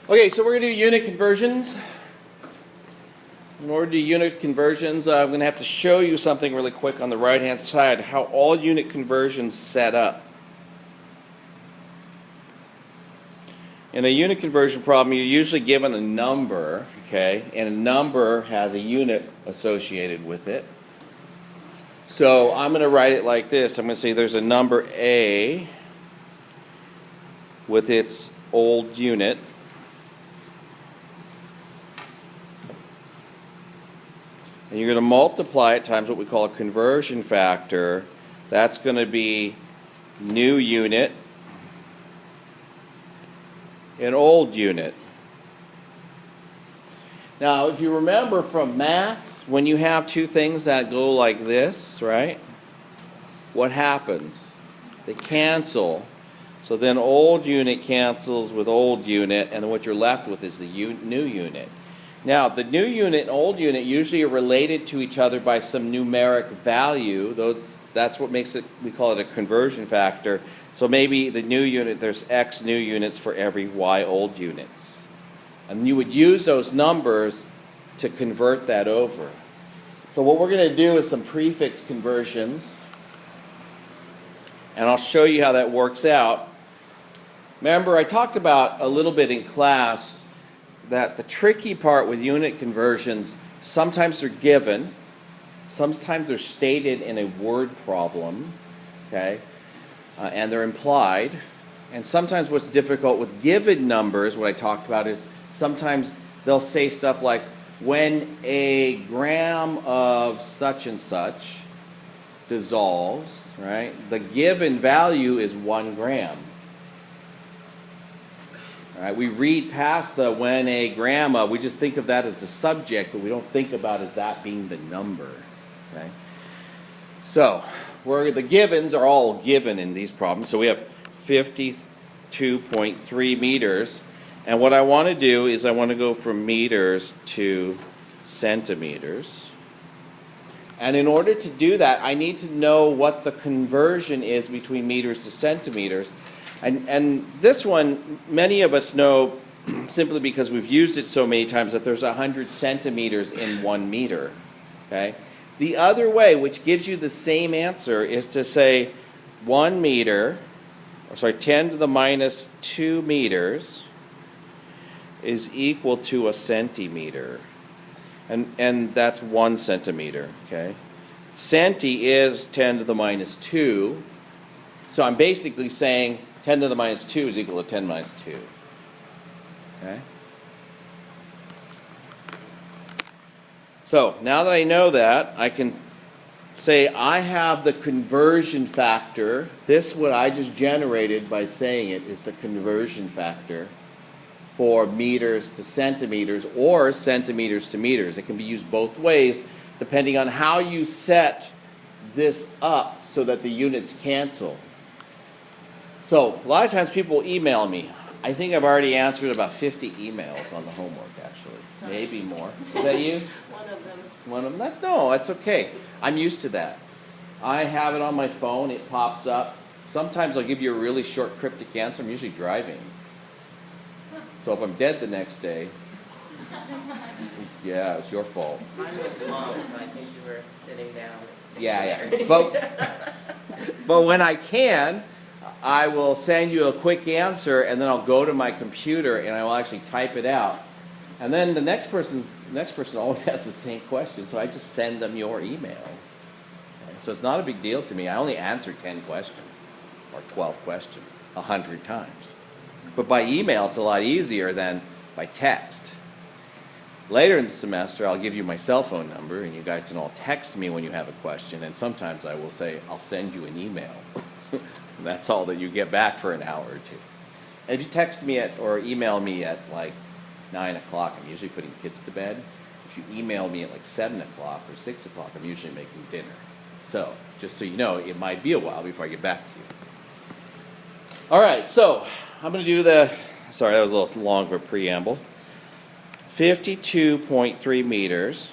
Okay, so we're going to do unit conversions. In order to do unit conversions, I'm going to have to show you something really quick on the right-hand side, how all unit conversions set up. In a unit conversion problem, you're usually given a number, okay, and a number has a unit associated with it. So I'm going to write it like this. I'm going to say there's a number A with its old unit. And you're going to multiply it times what we call a conversion factor. That's going to be new unit and old unit. Now, if you remember from math, when you have two things that go like this, right? What happens? They cancel. So then old unit cancels with old unit, and what you're left with is the new unit. Now, the new unit and old unit usually are related to each other by some numeric value. That's what makes it, we call it a conversion factor. So maybe the new unit, there's X new units for every Y old units. And you would use those numbers to convert that over. So what we're going to do is some prefix conversions. And I'll show you how that works out. Remember, I talked about a little bit in class that the tricky part with unit conversions, sometimes they're given, sometimes they're stated in a word problem, okay, and they're implied. And sometimes what's difficult with given numbers, what I talked about, is sometimes they'll say stuff like, when a gram of such and such dissolves, right, the given value is 1 gram. All right, we read past the when a gram of, we just think of that as the subject, but we don't think about as that being the number. Okay? So, the givens are all given in these problems. So we have 52.3 meters. And what I want to do is I want to go from meters to centimeters. And in order to do that, I need to know what the conversion is between meters to centimeters. And this one, many of us know simply because we've used it so many times that there's 100 centimeters in 1 meter. Okay? The other way, which gives you the same answer, is to say 1 meter, 10 to the minus 2 meters is equal to a centimeter. And that's 1 centimeter. Okay? Centi is 10 to the minus 2. So I'm basically saying 10 to the minus 2 is equal to 10 minus 2. Okay? So now that I know that, I can say I have the conversion factor. This, what I just generated by saying it, is the conversion factor for meters to centimeters or centimeters to meters. It can be used both ways depending on how you set this up so that the units cancel. So, a lot of times people email me. I think I've already answered about 50 emails on the homework, actually. Maybe more. Is that you? One of them. One of them? That's okay. I'm used to that. I have it on my phone. It pops up. Sometimes I'll give you a really short cryptic answer. I'm usually driving. So if I'm dead the next day, yeah, it's your fault. Mine was long, so I think you were sitting down. Yeah. But when I can, I will send you a quick answer, and then I'll go to my computer and I will actually type it out. And then the next person always has the same question, so I just send them your email. Okay, so it's not a big deal to me. I only answer 10 questions or 12 questions 100 times. But by email, it's a lot easier than by text. Later in the semester, I'll give you my cell phone number, and you guys can all text me when you have a question. And sometimes I will say, I'll send you an email. That's all that you get back for an hour or two. And if you text me or email me at like 9 o'clock, I'm usually putting kids to bed. If you email me at like 7 o'clock or 6 o'clock, I'm usually making dinner. So, just so you know, it might be a while before I get back to you. All right, so I'm going to do sorry, that was a little long of a preamble. 52.3 meters.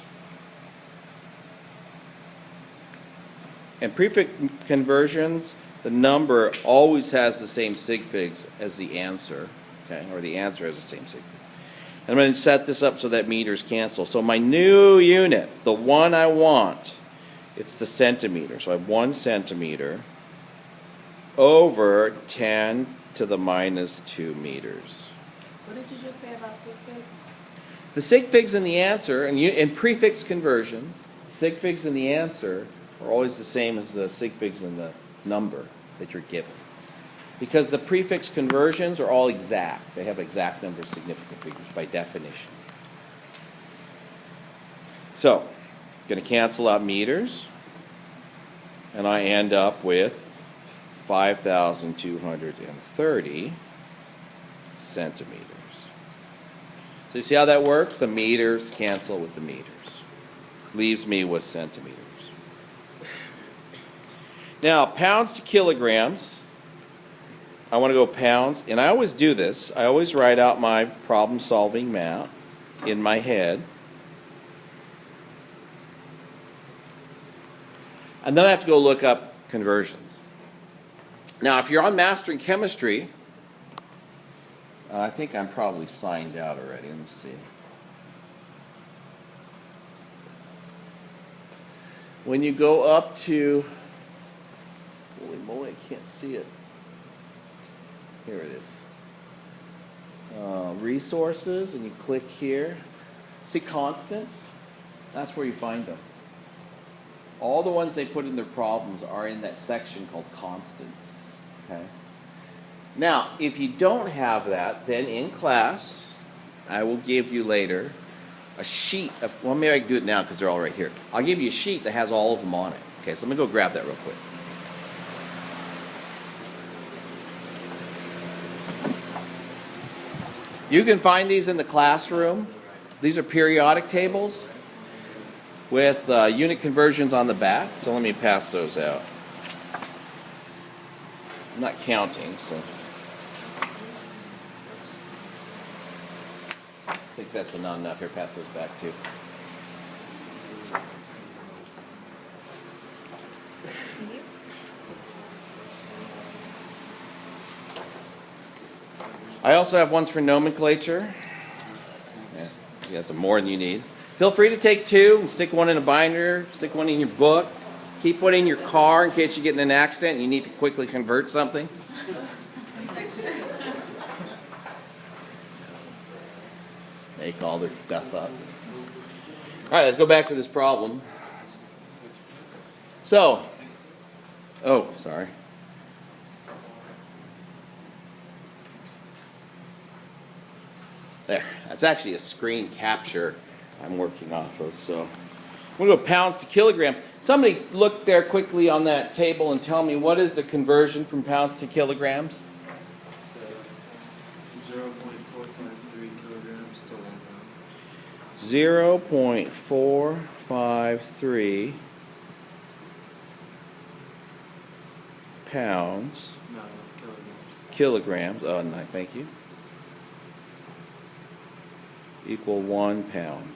And prefix conversions, the number always has the same sig figs as the answer. okay, or the answer has the same sig fig. I'm going to set this up so that meters cancel. So my new unit, the one I want, it's the centimeter. So I have 1 centimeter over 10 to the minus 2 meters. What did you just say about sig figs? The sig figs in the answer, and in prefix conversions, sig figs in the answer are always the same as the sig figs in the number that you're given. Because the prefix conversions are all exact. They have exact number of significant figures by definition. So, I'm going to cancel out meters, and I end up with 5,230 centimeters. So you see how that works? The meters cancel with the meters. Leaves me with centimeters. Now, pounds to kilograms. I want to go pounds, and I always do this. I always write out my problem-solving map in my head. And then I have to go look up conversions. Now, if you're on Mastering Chemistry, I think I'm probably signed out already. Let me see. When you go up to, holy moly, I can't see it. Here it is. Resources, and you click here. See constants? That's where you find them. All the ones they put in their problems are in that section called constants. Okay. Now, if you don't have that, then in class, I will give you later a sheet of, well, maybe I can do it now because they're all right here. I'll give you a sheet that has all of them on it. Okay, so let me go grab that real quick. You can find these in the classroom. These are periodic tables with unit conversions on the back. So let me pass those out. I'm not counting, so I think that's not enough. Here, pass those back too. I also have ones for nomenclature. Yeah, you got some more than you need. Feel free to take 2 and stick one in a binder, stick one in your book. Keep one in your car in case you get in an accident and you need to quickly convert something. Make all this stuff up. All right, let's go back to this problem. So, oh, sorry. There, that's actually a screen capture I'm working off of. So I'm going to go pounds to kilogram. Somebody look there quickly on that table and tell me what is the conversion from pounds to kilograms? 0.453 kilograms to 1 pound. 0.453 pounds. No, it's kilograms. Kilograms. Oh, no, thank you. Equal 1 pound.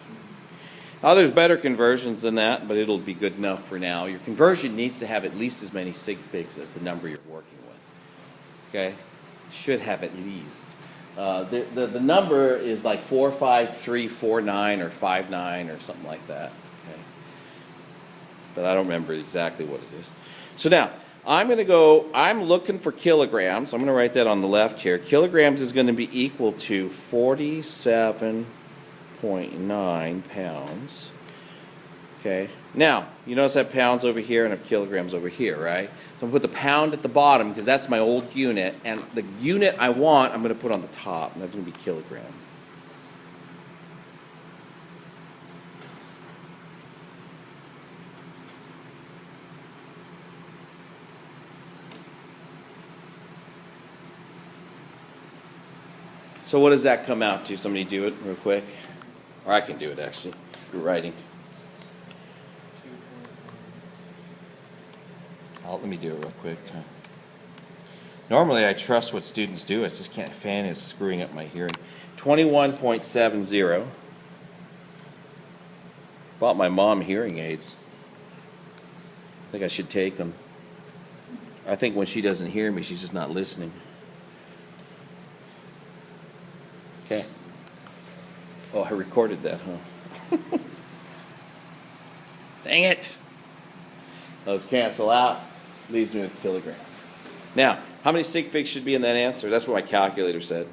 Now, there's better conversions than that, but it'll be good enough for now. Your conversion needs to have at least as many sig figs as the number you're working with. Okay? Should have at least. The number is like 45349 or 59 or something like that. Okay? But I don't remember exactly what it is. So now, I'm looking for kilograms. I'm going to write that on the left here. Kilograms is going to be equal to 47.9 pounds. Okay. Now, you notice I have pounds over here and I have kilograms over here, right? So I'm going to put the pound at the bottom because that's my old unit. And the unit I want, I'm going to put on the top. And that's going to be kilogram. So what does that come out to? Somebody do it real quick. Or I can do it, actually. You're writing. Let me do it real quick. Normally I trust what students do. It's just fan is screwing up my hearing. 21.70. Bought my mom hearing aids. I think I should take them. I think when she doesn't hear me, she's just not listening. Okay. Oh, I recorded that, huh? Dang it. Those cancel out. Leaves me with kilograms. Now, how many sig figs should be in that answer? That's what my calculator said.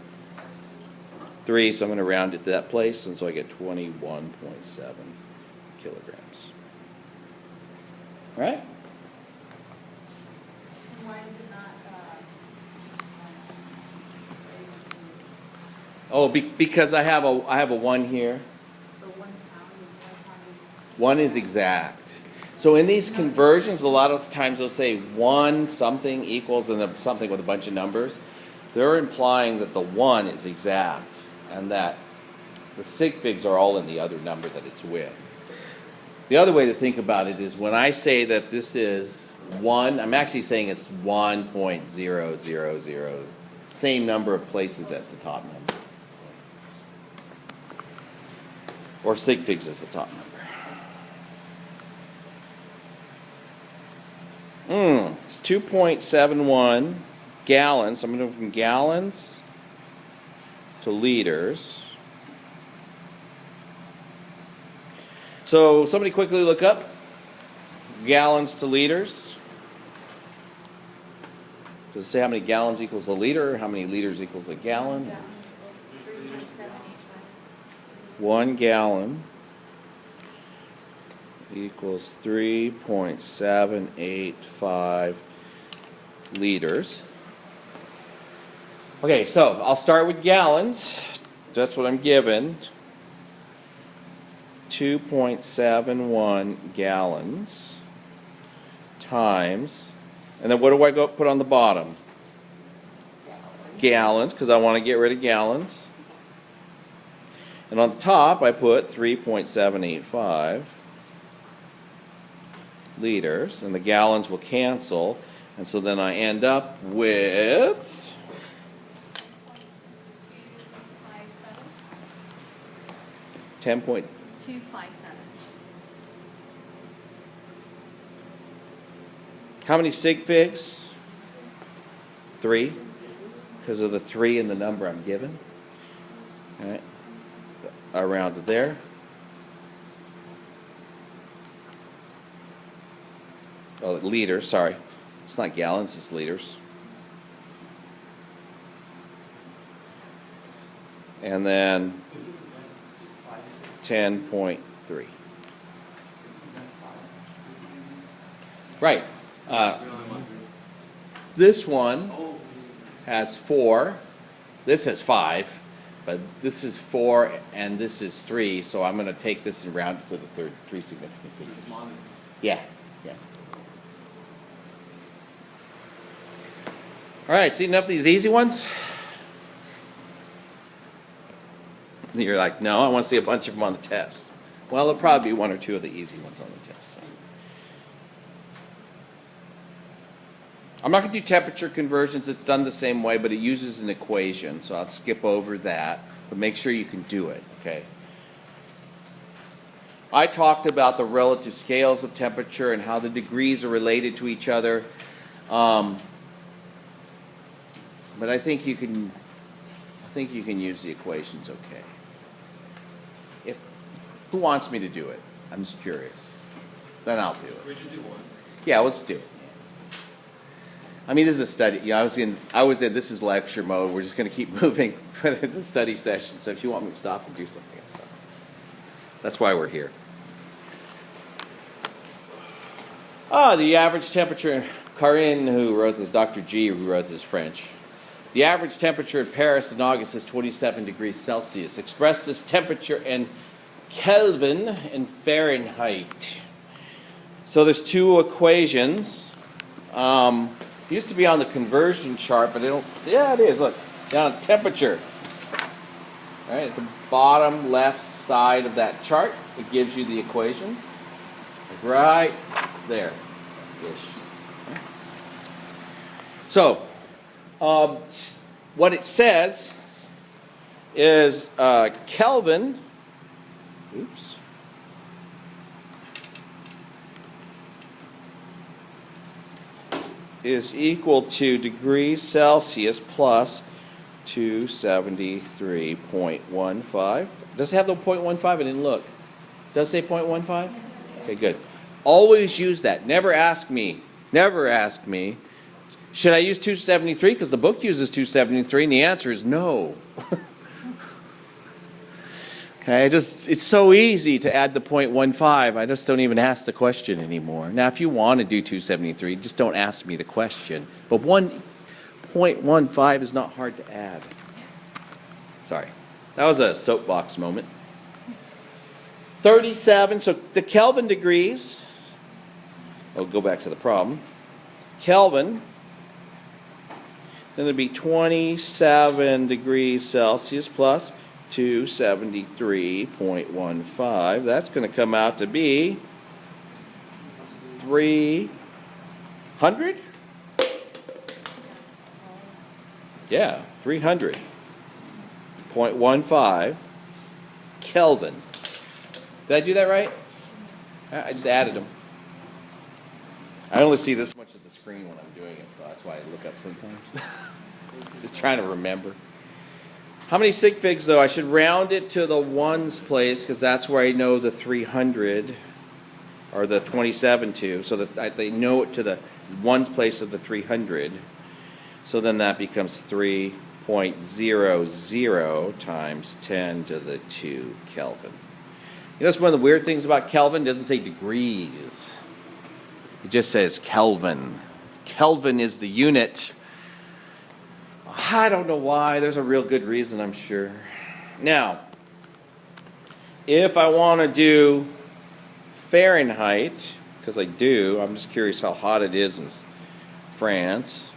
3, so I'm going to round it to that place, and so I get 21.7 kilograms. All right? Why is it not, Oh, because I have a 1 here. the 1 pound is 1 pound? 1 is exact. So in these conversions, a lot of times they'll say 1 something equals and then something with a bunch of numbers. They're implying that the 1 is exact and that the sig figs are all in the other number that it's with. The other way to think about it is when I say that this is 1, I'm actually saying it's 1.000, same number of places as the top number. Or sig figs as the top number. It's 2.71 gallons. I'm going to go from gallons to liters. So somebody quickly look up gallons to liters. Does it say how many gallons equals a liter or how many liters equals a gallon? Yeah. 1 gallon equals 3.785 liters. Okay, so I'll start with gallons. That's what I'm given. 2.71 gallons times, and then what do I go put on the bottom? Gallons, because I want to get rid of gallons. And on the top, I put 3.785 liters, and the gallons will cancel, and so then I end up with 10.257. 257. How many sig figs? 3, because of the 3 in the number I'm given. All right. I rounded there. Oh, liters, sorry. It's not gallons, it's liters. And then Isn't that 10.3. Isn't that 5? Right. This one has 4. This has 5. But this is 4 and this is 3, so I'm going to take this and round it to the third 3 significant The figures. smallest. Yeah, yeah. All right, see enough of these easy ones? You're like, no, I want to see a bunch of them on the test. Well, there'll probably be 1 or 2 of the easy ones on the test. So. I'm not going to do temperature conversions. It's done the same way, but it uses an equation, so I'll skip over that. But make sure you can do it, okay? I talked about the relative scales of temperature and how the degrees are related to each other. But I think you can use the equations okay. Who wants me to do it? I'm just curious. Then I'll do it. We should do one. Yeah, let's do it. I mean, this is a study. You know, I was in. This is lecture mode. We're just going to keep moving, but it's a study session. So if you want me to stop and do something, I'll stop. That's why we're here. The average temperature. Karin, who wrote this, Dr. G, who wrote this, French. The average temperature in Paris in August is 27 degrees Celsius. Express this temperature in Kelvin and Fahrenheit. So there's 2 equations. It used to be on the conversion chart, but yeah, it is. Look, down temperature. All right, at the bottom left side of that chart, it gives you the equations. Right there. Ish. So, what it says is Kelvin. Oops. Is equal to degrees Celsius plus 273.15. Does it have the 0.15? I didn't look. Does it say 0.15? Okay, good. Always use that. Never ask me. Never ask me. Should I use 273? Because the book uses 273, and the answer is no. Okay, it's so easy to add the 0.15. I just don't even ask the question anymore. Now, if you want to do 273, just don't ask me the question. But 1.15 is not hard to add. Sorry. That was a soapbox moment. 37, so the Kelvin degrees. I'll go back to the problem. Kelvin, then there'd be 27 degrees Celsius plus 273.15. That's going to come out to be 300? Yeah, 300.15 Kelvin. Did I do that right? I just added them. I only see this much of the screen when I'm doing it, so that's why I look up sometimes. Just trying to remember. How many sig figs, though? I should round it to the ones place, because that's where I know the 300 or the 27 to, so that they know it to the ones place of the 300. So then that becomes 3.00 times 10 to the 2 Kelvin. You know, that's one of the weird things about Kelvin. It doesn't say degrees. It just says Kelvin. Kelvin is the unit. I don't know why. There's a real good reason, I'm sure. Now, if I want to do Fahrenheit, because I do, I'm just curious how hot it is in France.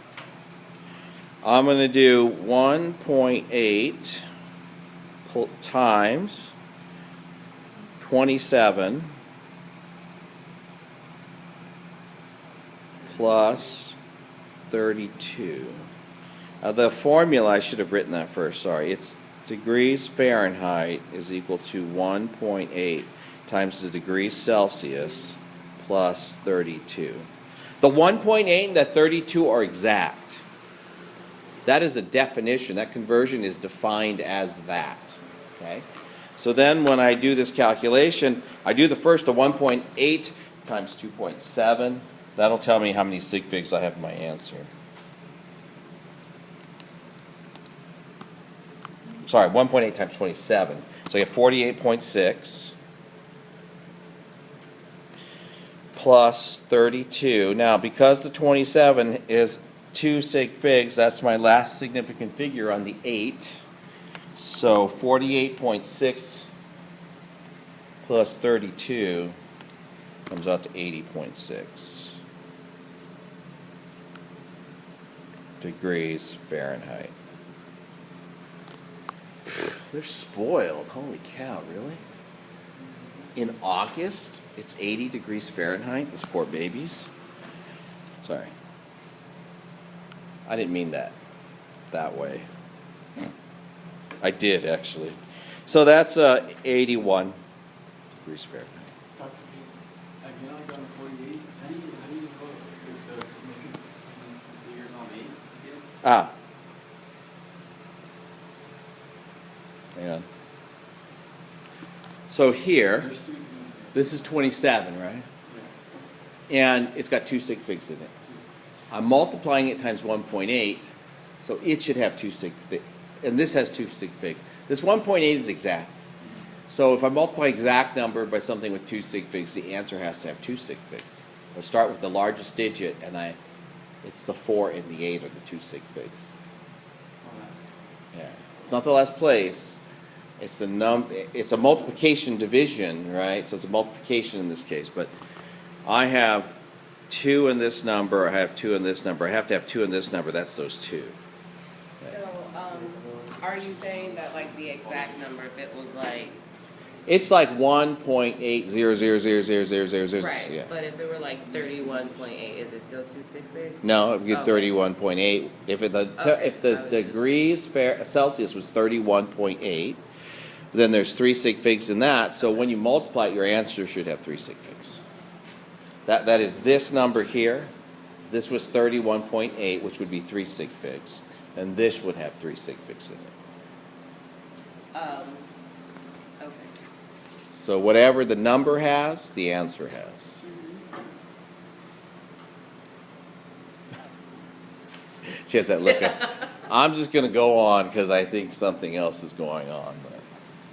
I'm going to do 1.8 times 27 plus 32. The formula, I should have written that first, sorry. It's degrees Fahrenheit is equal to 1.8 times the degrees Celsius plus 32. The 1.8 and the 32 are exact. That is a definition. That conversion is defined as that. Okay? So then when I do this calculation, I do the first of 1.8 times 2.7. That'll tell me how many sig figs I have in my answer. Sorry, 1.8 times 27. So I get 48.6 plus 32. Now, because the 27 is 2 sig figs, that's my last significant figure on the 8. So 48.6 plus 32 comes out to 80.6 degrees Fahrenheit. They're spoiled. Holy cow, really? In August, it's 80 degrees Fahrenheit, those poor babies. Sorry. I didn't mean that way. I did, actually. So that's 81 degrees Fahrenheit. Dr. P, have you not done 48? How do you know if the figures on 8? Ah. Hang on. So here, There's 3 this is 27, right? Yeah. And it's got 2 sig figs in it. I'm multiplying it times 1.8, so it should have 2 sig figs. And this has 2 sig figs. This 1.8 is exact. So if I multiply exact number by something with 2 sig figs, the answer has to have 2 sig figs. I'll start with the largest digit, and it's the 4 and the 8 are the 2 sig figs. Oh, that's... Yeah. It's not the last place. It's a multiplication division, right? So it's a multiplication in this case. But I have 2 in this number. I have 2 in this number. I have to have 2 in this number. That's those 2. So, are you saying that like the exact number, if it was like It's like 1.8000000. right, Yeah. but if it were like 31.8, is it still 2 sig figs? No, it would get Okay. 31.8. If the Okay, I was just- degrees Celsius was 31.8, then there's 3 sig figs in that. So when you multiply it, your answer should have 3 sig figs. That is this number here. This was 31.8, which would be 3 sig figs. and this would have 3 sig figs in it. Okay. So whatever the number has, the answer has. She has that look of, I'm just going to go on because I think something else is going on. But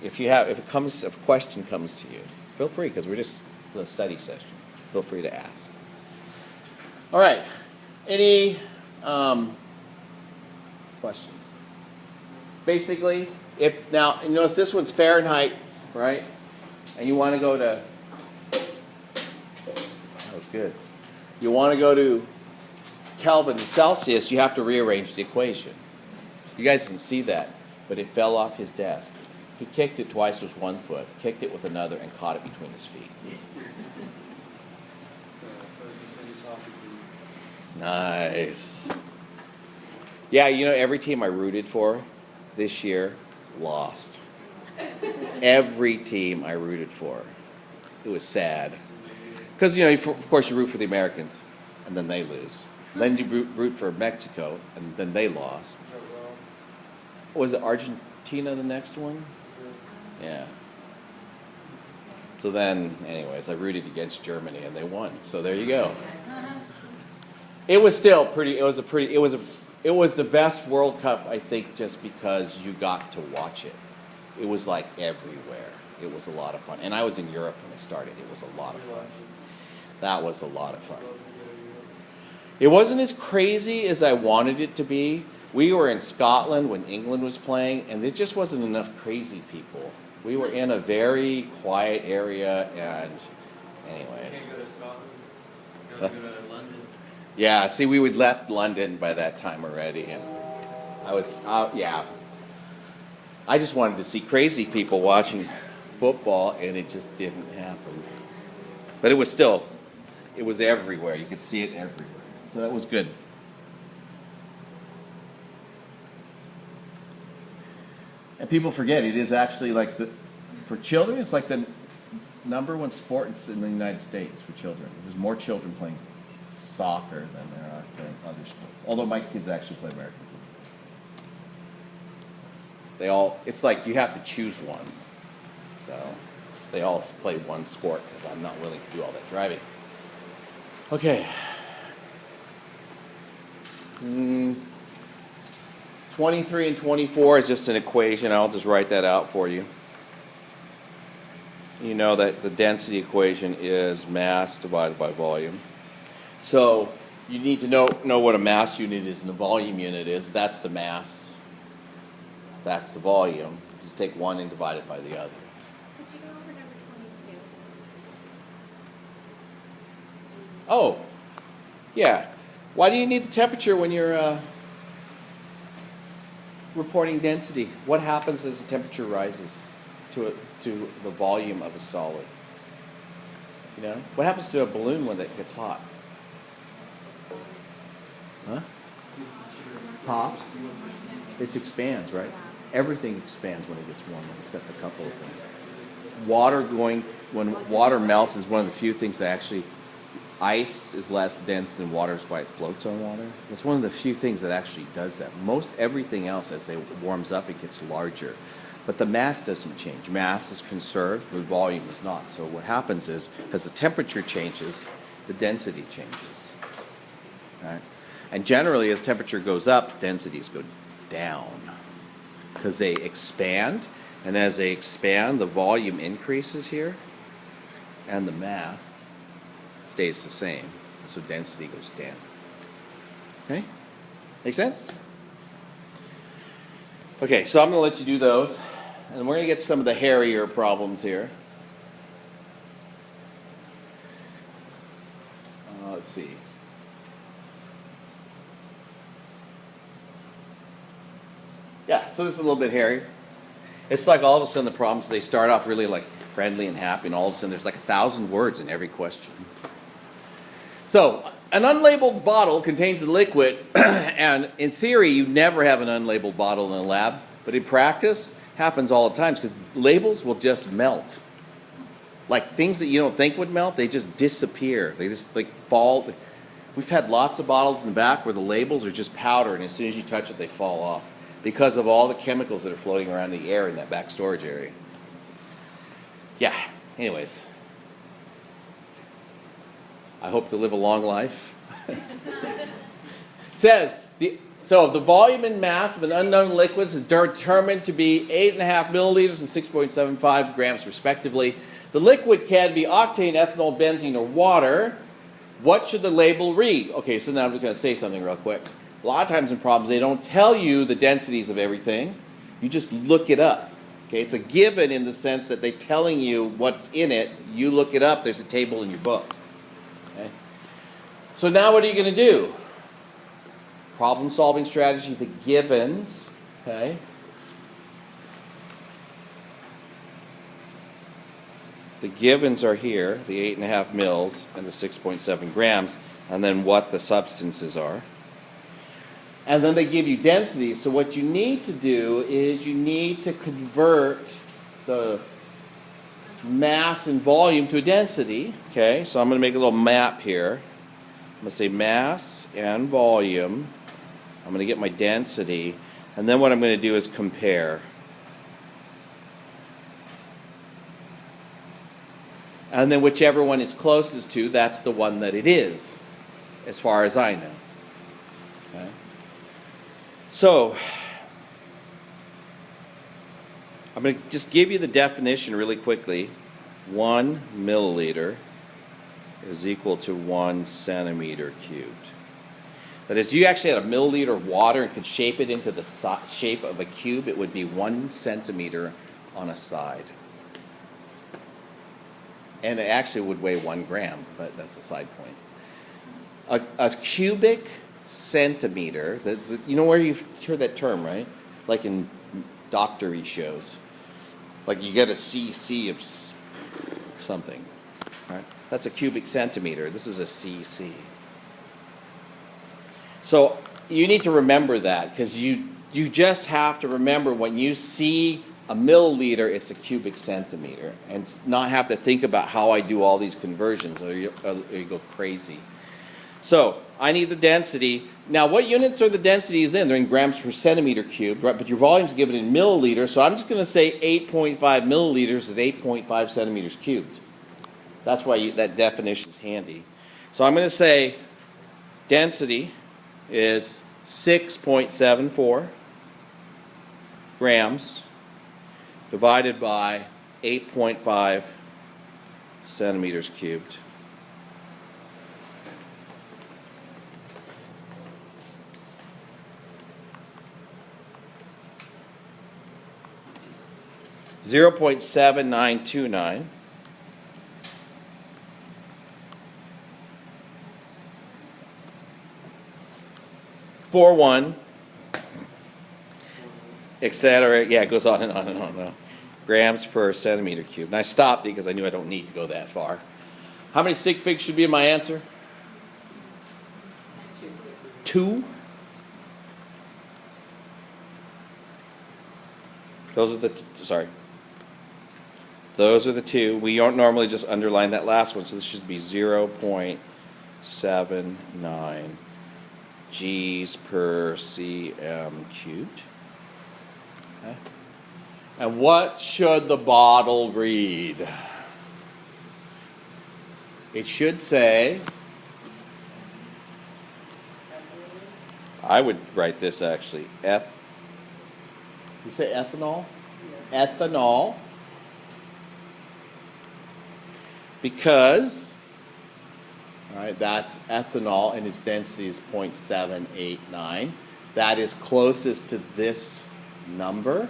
if a question comes to you, feel free, because we're just in a study session. Feel free to ask. All right. Any questions? Basically, if now you notice this one's Fahrenheit, right? And you want to go to, that was good. You want to go to Kelvin and Celsius, you have to rearrange the equation. You guys didn't see that, but it fell off his desk. He kicked it twice with 1 foot, kicked it with another, and caught it between his feet. Nice. Yeah, you know, every team I rooted for this year lost. Every team I rooted for. It was sad. Because, you know, of course you root for the Americans, and then they lose. Then you root for Mexico, and then they lost. Was it Argentina the next one? Yeah. So then, anyways, I rooted against Germany, and they won. So there you go. It was still pretty. It was the best World Cup, I think, just because you got to watch it. It was like everywhere. It was a lot of fun, and I was in Europe when it started. It was a lot of fun. That was a lot of fun. It wasn't as crazy as I wanted it to be. We were in Scotland when England was playing, and there just wasn't enough crazy people. We were in a very quiet area, and anyways. You can't go to Scotland. You gotta go to London. Yeah, see, we had left London by that time already, and I was, yeah. I just wanted to see crazy people watching football, and it just didn't happen. But it was everywhere. You could see it everywhere. So that was good. And people forget, it is actually like for children, it's like the number one sport in the United States for children. There's more children playing soccer than there are playing other sports. Although my kids actually play American football. It's like you have to choose one. So they all play one sport because I'm not willing to do all that driving. Okay. 23 and 24 is just an equation. I'll just write that out for you. You know that the density equation is mass divided by volume. So you need to know what a mass unit is and a volume unit is. That's the mass. That's the volume. Just take one and divide it by the other. Could you go over number 22? Oh, yeah. Why do you need the temperature when you're reporting density? What happens as the temperature rises to the volume of a solid? You know, what happens to a balloon when it gets hot? Huh? Pops. It expands, right? Everything expands when it gets warmer, except a couple of things. When water melts is one of the few things that actually, ice is less dense than water, is why it floats on water. It's one of the few things that actually does that. Most everything else, as it warms up, it gets larger. But the mass doesn't change. Mass is conserved, but volume is not. So what happens is, as the temperature changes, the density changes. Right? And generally, as temperature goes up, densities go down because they expand. And as they expand, the volume increases here, and the mass stays the same. So density goes down. Okay? Make sense? Okay, so I'm going to let you do those. And we're going to get some of the Harrier problems here. Let's see. Yeah, so this is a little bit hairy. It's like all of a sudden the problems, they start off really like friendly and happy, and all of a sudden there's like 1,000 words in every question. So, an unlabeled bottle contains a liquid, and in theory you never have an unlabeled bottle in a lab, but in practice happens all the time because labels will just melt. Like things that you don't think would melt, they just disappear. They just like fall. We've had lots of bottles in the back where the labels are just powder, and as soon as you touch it, they fall off because of all the chemicals that are floating around the air in that back storage area. Yeah, anyways. I hope to live a long life. Says, so the volume and mass of an unknown liquid is determined to be 8.5 milliliters and 6.75 grams respectively. The liquid can be octane, ethanol, benzene, or water. What should the label read? Okay, so now I'm just going to say something real quick. A lot of times in problems, they don't tell you the densities of everything. You just look it up. Okay, it's a given in the sense that they're telling you what's in it. You look it up. There's a table in your book. Okay? So now what are you going to do? Problem-solving strategy, the givens. Okay. The givens are here, the 8.5 mils and the 6.7 grams, and then what the substances are. And then they give you densities. So what you need to do is you need to convert the mass and volume to a density. Okay, so I'm going to make a little map here. I'm going to say mass and volume. I'm going to get my density. And then what I'm going to do is compare. And then whichever one is closest to, that's the one that it is, as far as I know. Okay. So, I'm going to just give you the definition really quickly. 1 milliliter is equal to 1 centimeter cubed. That is, you actually had a milliliter of water and could shape it into the shape of a cube, it would be 1 centimeter on a side. And it actually would weigh 1 gram, but that's a side point. A cubic centimeter, you know where you've heard that term, right? Like in doctory shows. Like you get a cc of something. Right? That's a cubic centimeter. This is a cc. So you need to remember that because you just have to remember when you see a milliliter, it's a cubic centimeter, and not have to think about how I do all these conversions, or you go crazy. So I need the density. Now, what units are the densities in? They're in grams per centimeter cubed, right? But your volume's given in milliliters, so I'm just going to say 8.5 milliliters is 8.5 centimeters cubed. That's why that definition is handy. So I'm going to say density is 6.74 grams divided by 8.5 centimeters cubed. .7929. For 1, etc. Yeah, it goes on and on and on and on. Grams per centimeter cubed. And I stopped because I knew I don't need to go that far. How many sig figs should be in my answer? 2. Those are Those are the 2. We don't normally just underline that last one, so this should be 0.79 G's per cm cubed. Okay. And what should the bottle read? It should say, I would write this actually, you say ethanol? Yeah. Ethanol. Because, all right, that's ethanol and its density is 0.789. That is closest to this number.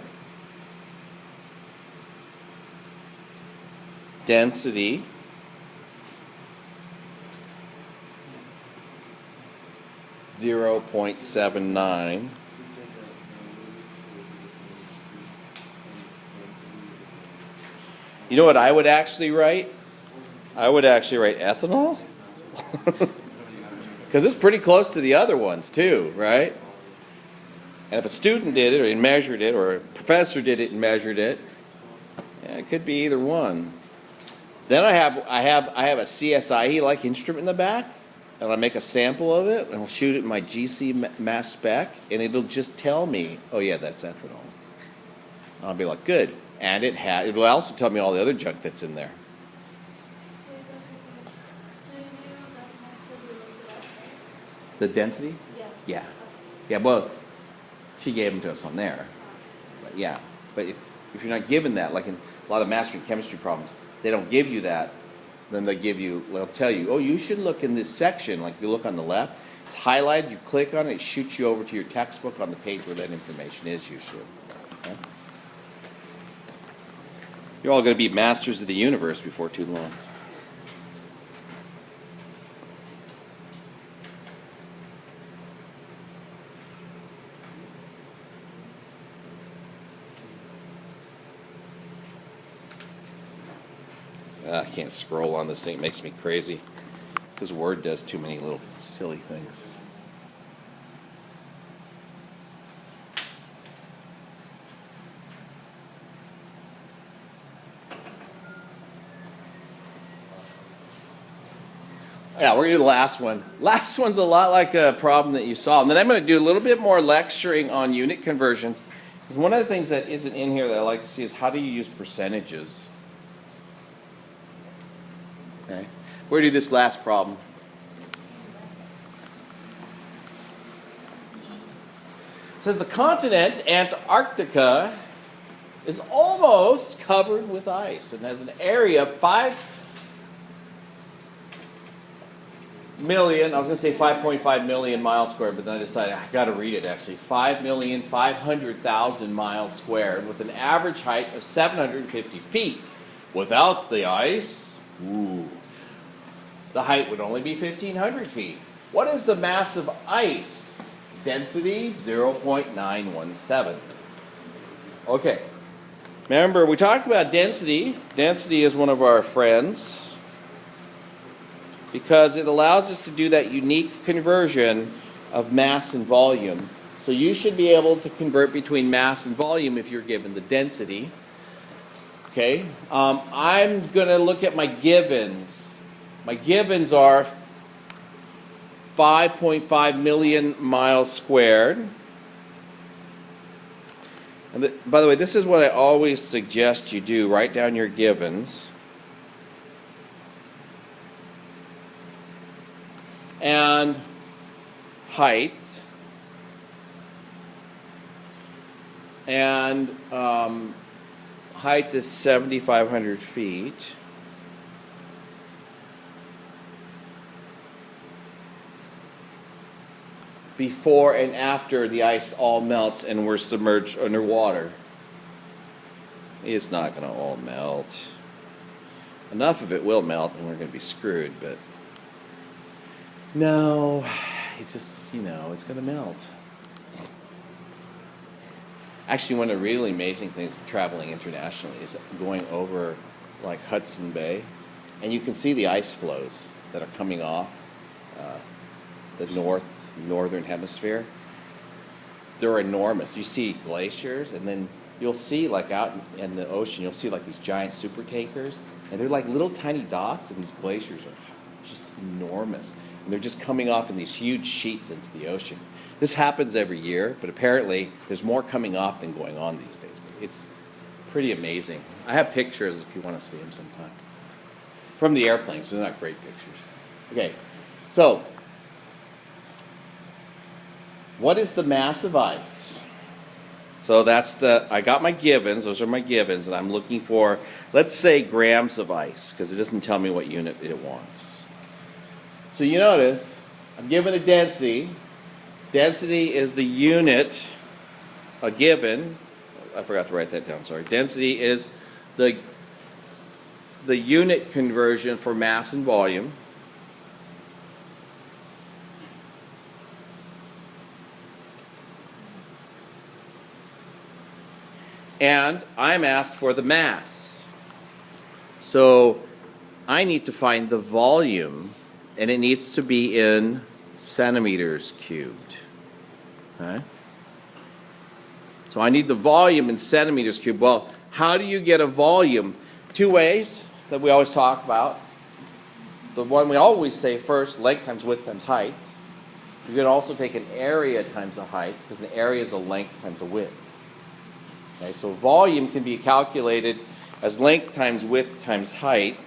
Density .79. You know what I would actually write? I would actually write ethanol. Because it's pretty close to the other ones too, right? And if a student did it or measured it, or a professor did it and measured it, yeah, it could be either one. Then I have a CSIE like instrument in the back. and I make a sample of it, and I'll shoot it in my GC mass spec, and it'll just tell me, oh yeah, that's ethanol. I'll be like, good. And it'll also tell me all the other junk that's in there. The density? Yeah. Yeah, well, she gave them to us on there. But yeah, but if you're not given that, like in a lot of mastering chemistry problems, they don't give you that. Then they'll tell you, oh, you should look in this section. Like if you look on the left, it's highlighted, you click on it, it shoots you over to your textbook on the page where that information is usually. Okay? You're all going to be masters of the universe before too long. I can't scroll on this thing. It makes me crazy. This Word does too many little silly things. Yeah, we're going to do the last one. Last one's a lot like a problem that you saw. And then I'm going to do a little bit more lecturing on unit conversions. Because one of the things that isn't in here that I like to see is how do you use percentages? Okay. We're going to do this last problem. It says the continent Antarctica is almost covered with ice and has an area of 5 million, I was going to say 5.5 million miles squared, but then I decided I got to read it actually. 5,500,000 miles squared with an average height of 750 feet. Without the ice, the height would only be 1,500 feet. What is the mass of ice? Density, 0.917. Okay. Remember, we talked about density. Density is one of our friends because it allows us to do that unique conversion of mass and volume. So you should be able to convert between mass and volume if you're given the density. Okay. I'm going to look at my givens. My givens are 5.5 million miles squared. And by the way, this is what I always suggest you do. Write down your givens. And height. And height is 7,500 feet. Before and after the ice all melts and we're submerged underwater. It's not going to all melt. Enough of it will melt and we're going to be screwed, but no, it's just, it's going to melt. Actually, one of the really amazing things of traveling internationally is going over like Hudson Bay, and you can see the ice floes that are coming off the northern hemisphere. They're enormous. You see glaciers, and then you'll see like out in the ocean, you'll see like these giant super takers, and they're like little tiny dots, and these glaciers are just enormous. And they're just coming off in these huge sheets into the ocean. This happens every year, but apparently there's more coming off than going on these days. It's pretty amazing. I have pictures if you want to see them sometime. From the airplanes, they're not great pictures. Okay, so what is the mass of ice? So I got my givens, those are my givens, and I'm looking for, let's say, grams of ice, because it doesn't tell me what unit it wants. So you notice, I'm given a density. Density is the unit, a given. I forgot to write that down, sorry. Density is the unit conversion for mass and volume. And I'm asked for the mass. So I need to find the volume, and it needs to be in centimeters cubed. Okay? So I need the volume in centimeters cubed. Well, how do you get a volume? Two ways that we always talk about. the one we always say first, length times width times height. You can also take an area times the height, because an area is the length times the width. Okay, so volume can be calculated as length times width times height.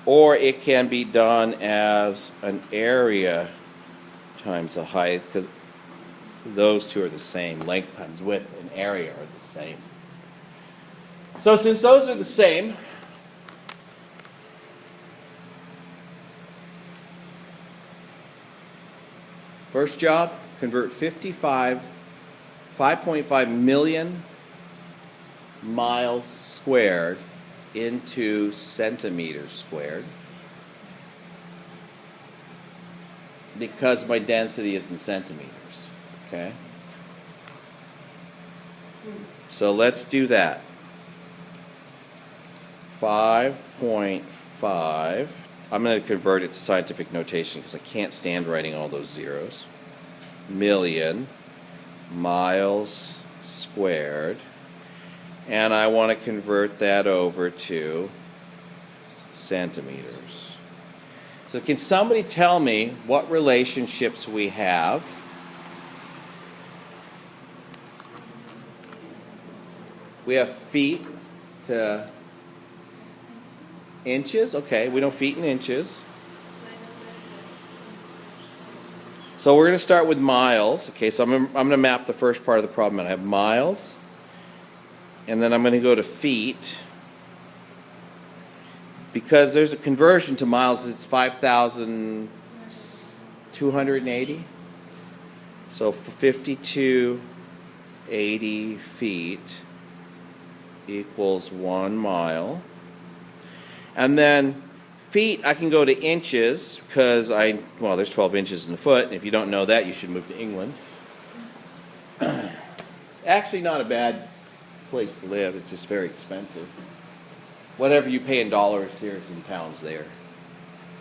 Or it can be done as an area times the height, because those two are the same. Length times width and area are the same. So since those are the same, first job, convert 5.5 million miles squared into centimeters squared, because my density is in centimeters. Okay? So let's do that. 5.5. I'm going to convert it to scientific notation because I can't stand writing all those zeros. Million miles squared. And I want to convert that over to centimeters. So can somebody tell me what relationships we have? We have feet to inches. Okay, we know feet and inches. So we're going to start with miles. Okay, so I'm going to map the first part of the problem. I have miles. And then I'm going to go to feet. Because there's a conversion to miles, it's 5,280. So 5,280 feet equals 1 mile. And then feet, I can go to inches because there's 12 inches in a foot. And if you don't know that, you should move to England. Actually, not a bad place to live. It's just very expensive. Whatever you pay in dollars here is in pounds there.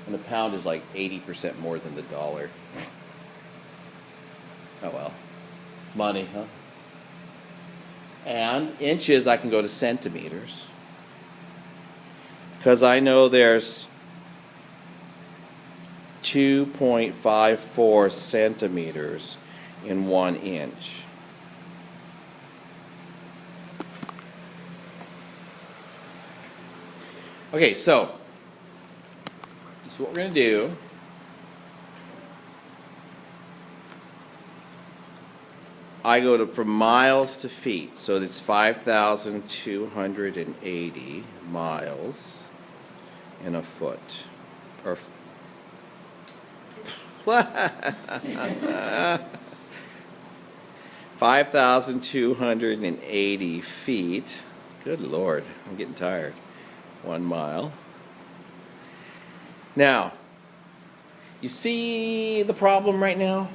And the pound is like 80% more than the dollar. Oh well. It's money, huh? And inches, I can go to centimeters. Because I know there's 2.54 centimeters in 1 inch. Okay, so this is what we're going to do. I go from miles to feet, so it's 5,280 miles in a foot. Or 5,280 feet. Good Lord, I'm getting tired. 1 mile. Now, you see the problem right now?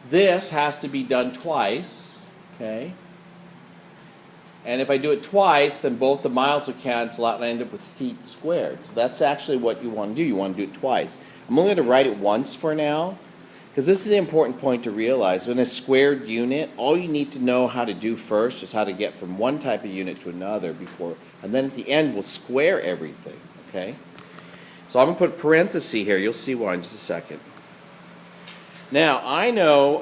This has to be done twice, okay? And if I do it twice, then both the miles will cancel out and I end up with feet squared. So that's actually what you want to do. You want to do it twice. I'm only going to write it once for now, because this is an important point to realize. In a squared unit, all you need to know how to do first is how to get from one type of unit to another before, and then at the end we'll square everything, okay? So I'm going to put a parenthesis here. You'll see why in just a second. Now, I know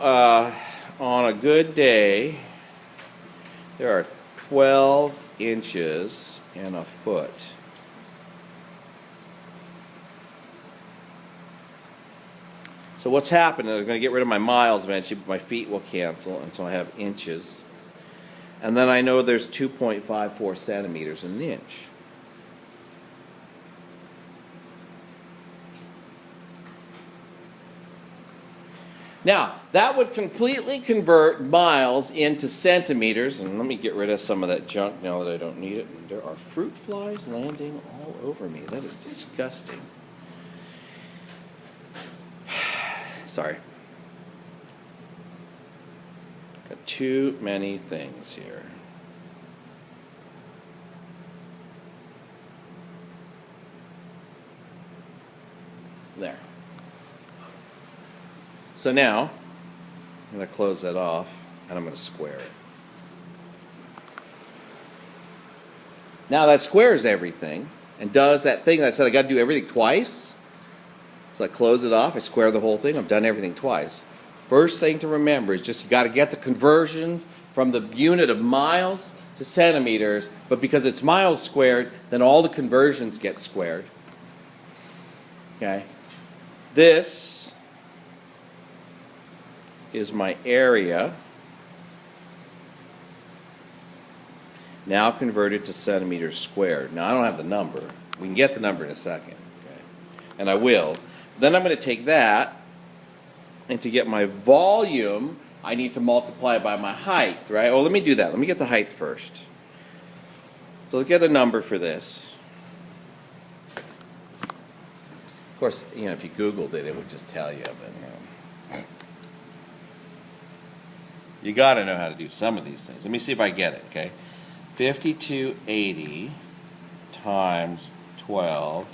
on a good day, there are 12 inches in a foot. So what's happened, I'm going to get rid of my miles eventually, but my feet will cancel, and so I have inches. And then I know there's 2.54 centimeters in an inch. Now, that would completely convert miles into centimeters. And let me get rid of some of that junk now that I don't need it. And there are fruit flies landing all over me. That is disgusting. Sorry. Got too many things here. There. So now, I'm going to close that off, and I'm going to square it. Now that squares everything and does that thing that I said I got to do everything twice. So I close it off, I square the whole thing, I've done everything twice. First thing to remember is just you got to get the conversions from the unit of miles to centimeters, but because it's miles squared, then all the conversions get squared. Okay? This is my area. Now converted to centimeters squared. Now I don't have the number. We can get the number in a second. Okay? And I will. Then I'm going to take that, and to get my volume, I need to multiply by my height, right? Oh, let me do that. Let me get the height first. So let's get a number for this. Of course, if you Googled it, it would just tell you. But you got to know how to do some of these things. Let me see if I get it, okay? 5280 times 12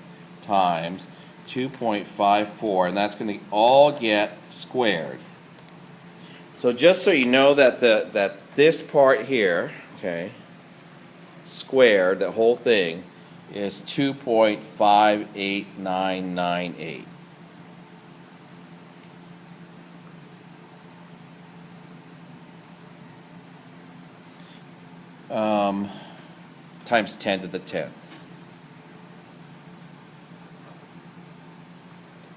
times 2.54, and that's going to all get squared. So just so you know that that this part here, okay, squared, the whole thing, is 2.58998. Times 10 to the 10th.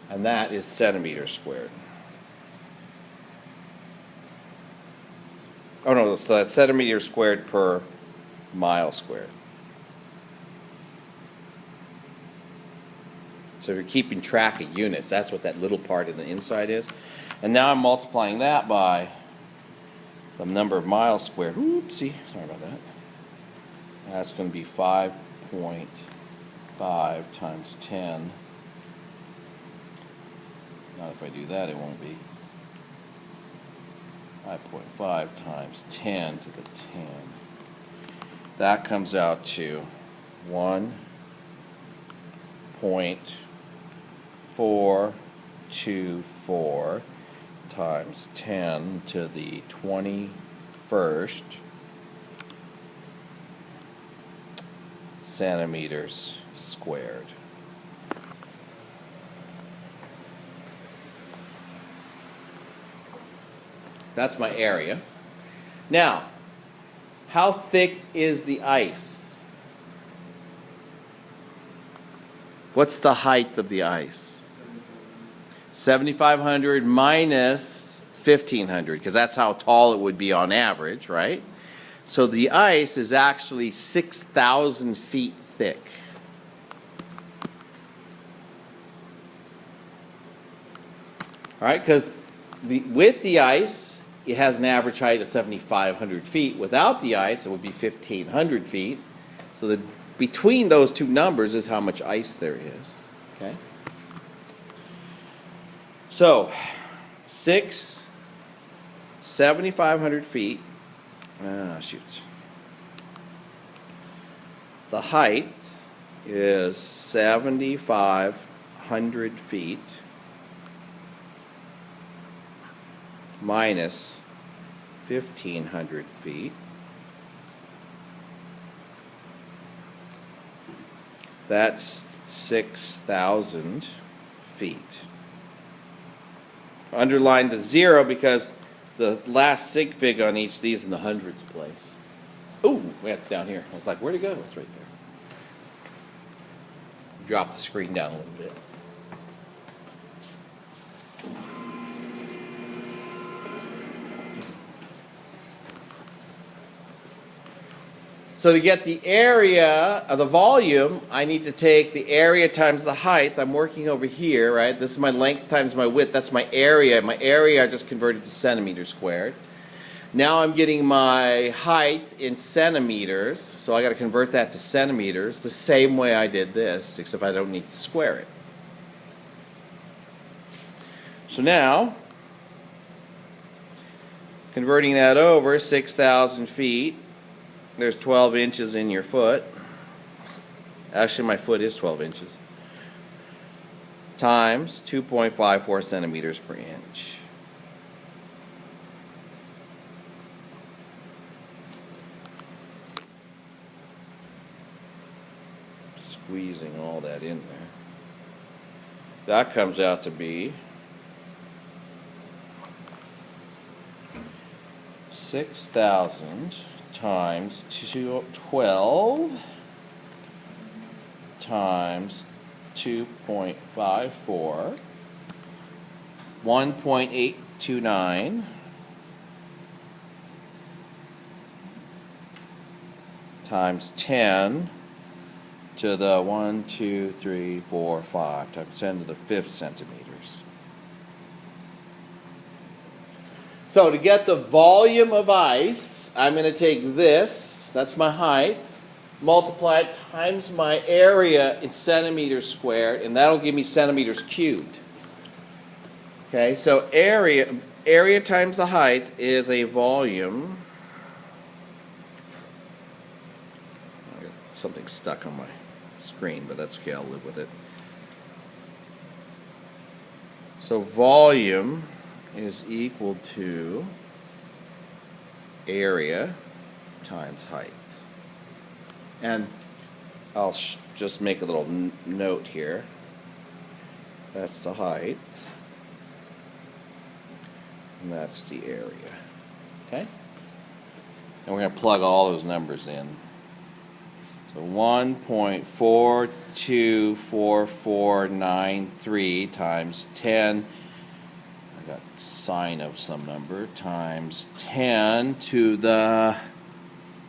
And that is centimeters squared. Oh no, so that's centimeters squared per mile squared. So if you're keeping track of units, that's what that little part in the inside is. And now I'm multiplying that by the number of miles squared. Oopsie, sorry about that. That's going to be 5.5 times 10. Not if I do that, it won't be. 5.5 times 10 to the 10. That comes out to 1.424 times 10 to the 21st centimeters squared. That's my area. Now, how thick is the ice? What's the height of the ice? 7,500 minus 1,500, because that's how tall it would be on average, right? So the ice is actually 6,000 feet thick. All right, because with the ice, it has an average height of 7,500 feet. Without the ice, it would be 1,500 feet. So between those two numbers is how much ice there is. Okay. So 7,500 feet. Shoots. The height is 7,500 feet minus 1,500 feet. That's 6,000 feet. Underline the 0 because the last sig fig on each of these in the hundreds place. Ooh, that's down here. I was like, where'd it go? It's right there. Drop the screen down a little bit. So to get the area of the volume, I need to take the area times the height. I'm working over here, right? This is my length times my width. That's my area. My area I just converted to centimeters squared. Now I'm getting my height in centimeters, so I got to convert that to centimeters the same way I did this, except I don't need to square it. So now, converting that over, 6,000 feet. There's 12 inches in your foot. Actually, my foot is 12 inches. Times 2.54 centimeters per inch. squeezing all that in there. That comes out to be 6,000 times 12 times 2.54, 1.829 times 10 to the 1, 2, 3, 4, 5 times 10 to the 5th centimeters. So to get the volume of ice, I'm going to take this, that's my height, multiply it times my area in centimeters squared, and that'll give me centimeters cubed. Okay, so area times the height is a volume. I got something stuck on my screen, but that's okay, I'll live with it. So volume is equal to area times height. And I'll just make a little note here. That's the height. And that's the area. Okay? And we're going to plug all those numbers in. So 1.424493 times 10, I got sine of some number, times 10 to the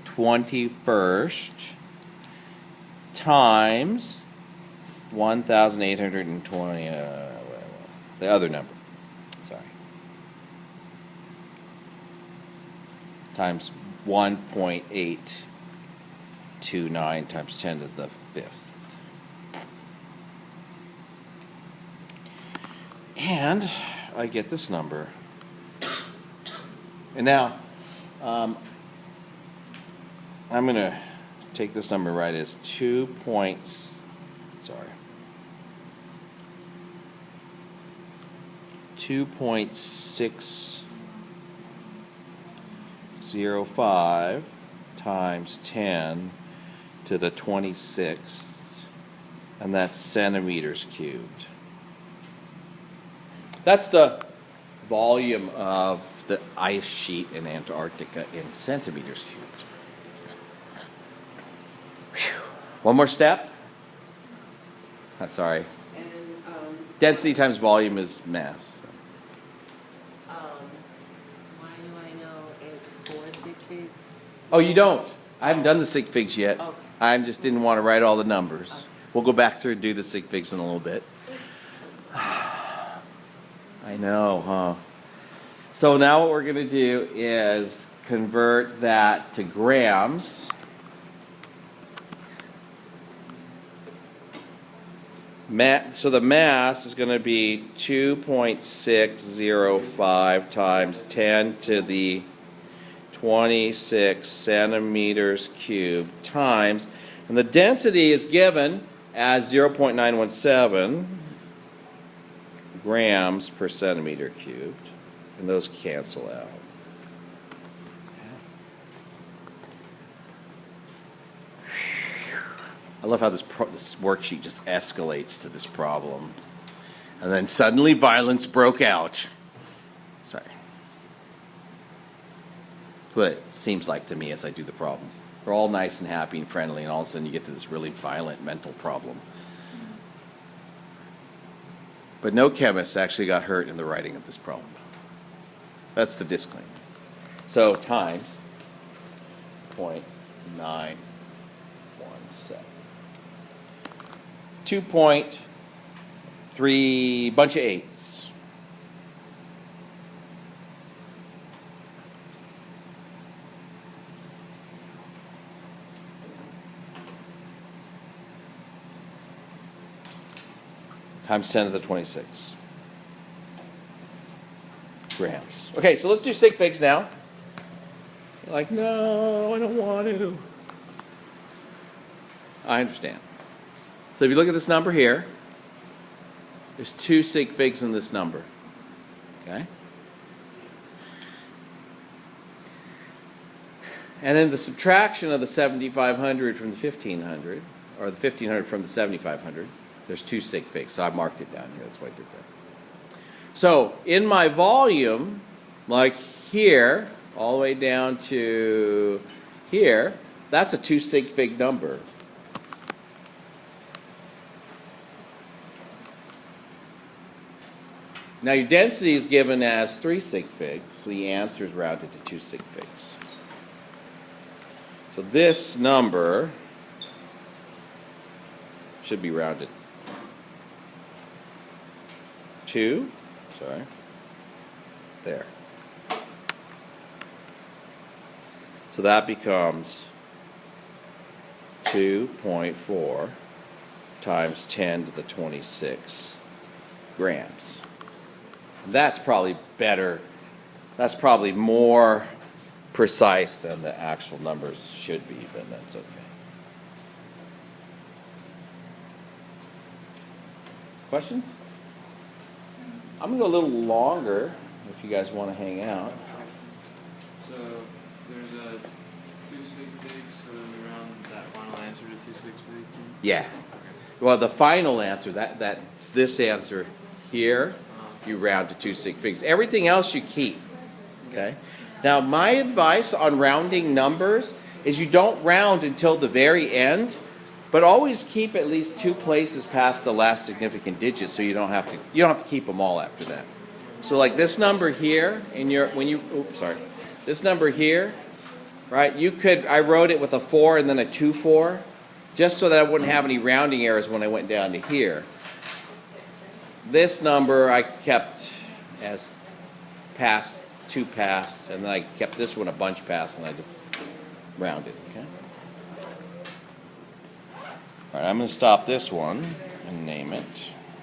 21st times 1,820, the other number, sorry, times 1.829 times 10 to the 5th. And I get this number. And now, I'm going to take this number right as 2.605 times 10 to the 26th, and that's centimeters cubed. That's the volume of the ice sheet in Antarctica in centimeters cubed. Whew. One more step. Sorry. And Density times volume is mass. why do I know it's 4 sig figs? Oh, you don't? I haven't done the sig figs yet. Okay. I just didn't want to write all the numbers. Okay. We'll go back through and do the sig figs in a little bit. I know, huh? So now what we're going to do is convert that to grams. So the mass is going to be 2.605 times 10 to the 26 centimeters cubed times, and the density is given as 0.917 grams per centimeter cubed, and those cancel out. I love how this worksheet just escalates to this problem. And then suddenly violence broke out. Sorry. What it seems like to me as I do the problems. They're all nice and happy and friendly, and all of a sudden you get to this really violent mental problem. But no chemist actually got hurt in the writing of this problem. That's the disclaimer. So times 0.917. 2.3, bunch of 8s. Times 10 to the 26 grams. Okay, so let's do sig figs now. You're like, no, I don't want to. I understand. So if you look at this number here, there's 2 sig figs in this number. Okay? And then the subtraction of the 7,500 from the 1,500, or the 1500 from the 7500. There's 2 sig figs, so I marked it down here. That's why I did that. So in my volume, like here, all the way down to here, that's a 2 sig fig number. Now your density is given as 3 sig figs, so the answer is rounded to 2 sig figs. So this number should be rounded. 2, sorry, there. So that becomes 2.4 times 10 to the 26 grams. That's probably better. That's probably more precise than the actual numbers should be, but that's okay. Questions? I'm going to go a little longer if you guys want to hang out. So there's a 2 sig figs, so then we round that final answer to 2 sig figs? Yeah. Well, the final answer, that's this answer here, you round to 2 sig figs. Everything else you keep. Okay? Now, my advice on rounding numbers is you don't round until the very end, but always keep at least 2 places past the last significant digit, so you don't have to keep them all after that. So, like this number here in your this number here, right? I wrote it with a 4 and then a 2-4, just so that I wouldn't have any rounding errors when I went down to here. This number I kept as past, 2 past, and then I kept this one a bunch past, and I rounded. Okay. All right, I'm going to stop this one and name it.